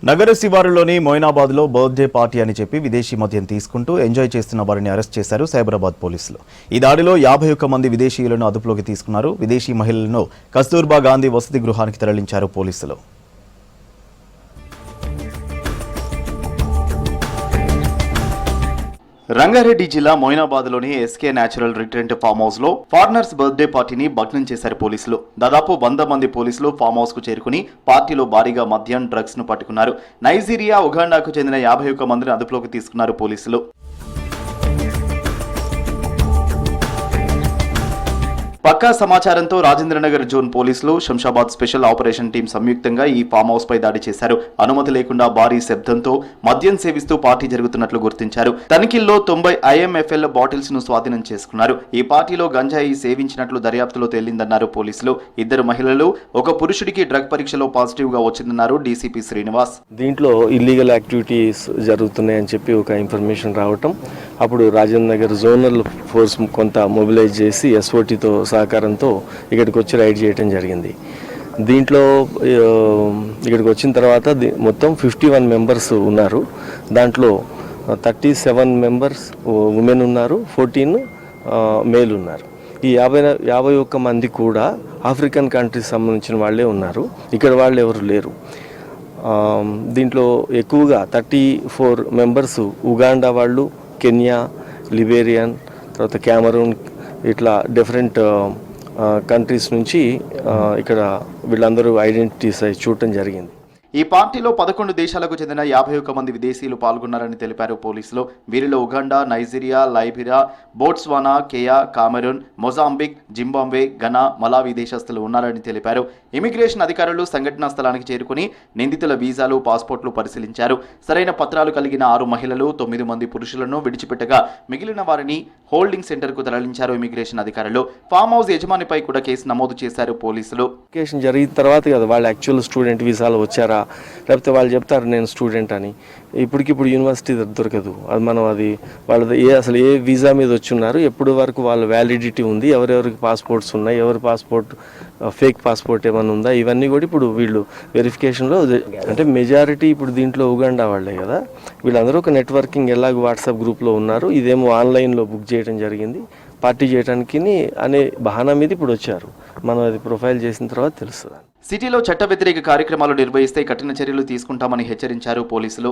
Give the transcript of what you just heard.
నగర శివారులోని మొయినాబాద్లో birthday party అని చెప్పి విదేశీ మద్యం తీసుకుంటూ ఎంజాయ్ చేస్తున్న వారిని అరెస్ట్ చేశారు సైబరాబాద్ పోలీసులు. ఈ దాడిలో 51 మంది విదేశీయులను అదుపులోకి తీసుకున్నారు. విదేశీ మహిళలను కస్తూర్బా గాంధీ వసతి గృహానికి తరలించారు పోలీసులు. రంగారెడ్డి జిల్లా మొయినాబాద్లోని SK natural retreat farm house లో ఫారినర్స్ బర్త్డే పార్టీని భగ్నం చేశారు పోలీసులు. దాదాపు 100 మంది పోలీసులు ఫామ్ హౌస్ కు చేరుకుని పార్టీలో భారీగా మద్యం, డ్రగ్స్ ను పట్టుకున్నారు. నైజీరియా, ఉగాండాకు చెందిన 51 మందిని అదుపులోకి తీసుకున్నారు పోలీసులు. పక్కా సమాచారంతో రాజేంద్రనగర్ జోన్ పోలీసులు, శంషాబాద్ స్పెషల్ ఆపరేషన్ టీం సంయుక్తంగా ఈ ఫామ్ హౌస్ పై దాడి చేశారు. అనుమతి లేకుండా భారీ శబ్దంతో మద్యం సేవిస్తూ పార్టీ జరుగుతున్నట్లు గుర్తించారు. తనిఖీల్లో 90 IMFL బాటిల్స్ ను స్వాధీనం చేసుకున్నారు. ఈ పార్టీలో గంజాయి సేవించినట్లు దర్యాప్తులో తేలిందన్నారు పోలీసులు. 2 మహిళలు, 1 పురుషుడికి డ్రగ్ పరీక్షలో పాజిటివ్ గా వచ్చిందన్నారు డీసీపీ శ్రీనివాస్. దీంట్లో ఇల్లీగల్ యాక్టివిటీస్ జరుగుతున్నాయని చెప్పి ఒక ఇన్ఫర్మేషన్ రావటం, అప్పుడు రాజేంద్రనగర్ జోనల్ ఫోర్స్ కొంత మొబిలైజ్ చేసి SOTతో సహకారంతో ఇక్కడికి వచ్చి రైడ్ చేయడం జరిగింది. దీంట్లో ఇక్కడికి వచ్చిన తర్వాత మొత్తం 51 మెంబర్స్ ఉన్నారు. దాంట్లో 37 మెంబర్స్ ఉమెన్ ఉన్నారు, 14 మేల్ ఉన్నారు. ఈ 51 మంది కూడా ఆఫ్రికన్ కంట్రీస్ సంబంధించిన వాళ్ళే ఉన్నారు. ఇక్కడ వాళ్ళు ఎవరు లేరు. దీంట్లో ఎక్కువగా 34 మెంబర్స్ ఉగాండా వాళ్ళు, కెన్యా, లిబేరియన్, తర్వాత కెమెరూన్, ఇట్లా డిఫరెంట్ కంట్రీస్ నుంచి ఇక్కడ వీళ్ళందరూ ఐడెంటిటీస్ చూడటం జరిగింది. ఈ పార్టీలో 11 దేశాలకు చెందిన 51 మంది విదేశీయులు పాల్గొన్నారని తెలిపారు పోలీసులు. వీరిలో Uganda, Nigeria, Liberia, Botswana, Kenya, Cameroon, Mozambique, Zimbabwe, Ghana, Malawi దేశస్తులు ఉన్నారని తెలిపారు. ఇమిగ్రేషన్ అధికారులు సంఘటనా స్థలానికి చేరుకుని నిందితుల వీసాలు, పాస్పోర్ట్లు పరిశీలించారు. సరైన పత్రాలు కలిగిన 6 మహిళలు, 9 మంది పురుషులను విడిచిపెట్టగా మిగిలిన వారిని హోల్డింగ్ సెంటర్ కు తరలించారు ఇమిగ్రేషన్ అధికారులు. ఫామ్ హౌస్ యజమానిపై కూడా కేసు నమోదు చేశారు పోలీసులు. జరిగిన తర్వాత కదా వాళ్ళు యాక్చువల్ స్టూడెంట్ వీసాలు వచ్చారా, లేకపోతే వాళ్ళు చెప్తారు నేను స్టూడెంట్ అని. ఇప్పటికిప్పుడు యూనివర్సిటీ దొరకదు. అది మనం వాళ్ళది అసలు ఏ వీసా మీద వచ్చున్నారు, ఎప్పుడు వరకు వాళ్ళ వ్యాలిడిటీ ఉంది, ఎవరెవరికి పాస్పోర్ట్స్ ఉన్నాయి, ఎవరి పాస్పోర్ట్ ఫేక్ పాస్పోర్ట్ ఏమైనా ఉందా, ఇవన్నీ కూడా ఇప్పుడు వీళ్ళు వెరిఫికేషన్లో. అంటే మెజారిటీ ఇప్పుడు దీంట్లో ఉగాండా వాళ్ళే కదా. వీళ్ళందరూ ఒక నెట్వర్కింగ్ ఎలాగో వాట్సాప్ గ్రూప్లో ఉన్నారు. ఇదేమో ఆన్లైన్లో బుక్ చేయడం జరిగింది పార్టీ చేయడానికి అనే బహానా మీద ఇప్పుడు వచ్చారు. మనం అది ప్రొఫైల్ చేసిన తర్వాత తెలుస్తుంది. సిటీలో చట్ట వ్యతిరేక కార్యక్రమాలు నిర్వహిస్తే కఠిన చర్యలు తీసుకుంటామని హెచ్చరించారు పోలీసులు.